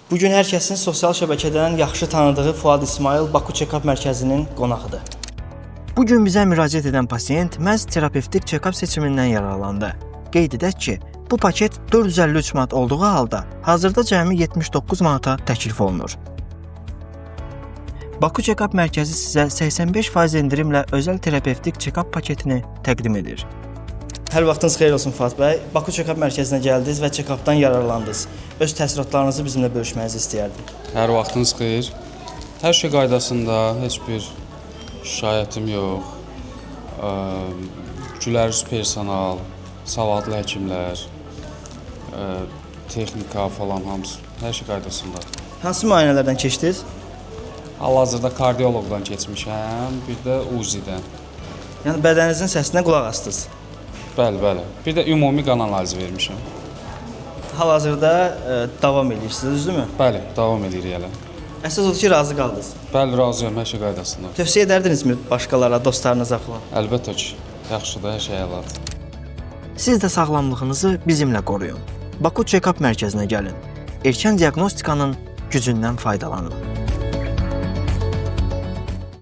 Bugün hər kəsin sosial şəbəkədən yaxşı tanıdığı Fuad İsmail Baku Check-up mərkəzinin qonağıdır. Bu gün bizə müraciət edən pasiyent məhz terapevtik check-up seçimindən yararlandı. Qeyd edək ki, bu paket 453 manat olduğu halda hazırda cəmi 79 manata təklif olunur. Baku Check-up mərkəzi sizə 85% endirimlə özəl terapevtik check-up paketini təqdim edir. Hər vaxtınız xeyir olsun Fuad bəy. Baku Check-up mərkəzinə gəldiniz və check-updan yararlandınız. Öz təəssüratlarınızı bizimlə bölüşməyinizi istəyərdim. Hər vaxtınız xeyir. Hər şey qaydasında, heç bir şikayətim yox. Gülərüz personal, savadlı həkimlər, texnika falan hamısı, hər şey qaydasındadır. Hansı müayinələrdən keçdiniz? Hal-hazırda kardioloqdan keçmişəm, bir də UZI-dən. Yəni bədəninizin səsinə qulaq asdınız. Bəli. Bir də ümumi qan analizi vermişəm. Hal-hazırda davam edirsiniz, düzdürmü? Bəli, davam edirik hələ. Əsas odur ki, razı qaldınız. Bəli, razıyam, hər şey qaydasında. Tövsiyə edərdinizmi başqalara, dostlarınıza falan? Əlbəttə ki, yaxşıdır, hər şey əladır. Siz də sağlamlığınızı bizimlə qoruyun. Baku Check-up mərkəzinə gəlin. Erkən diaqnostikanın gücündən faydalanın.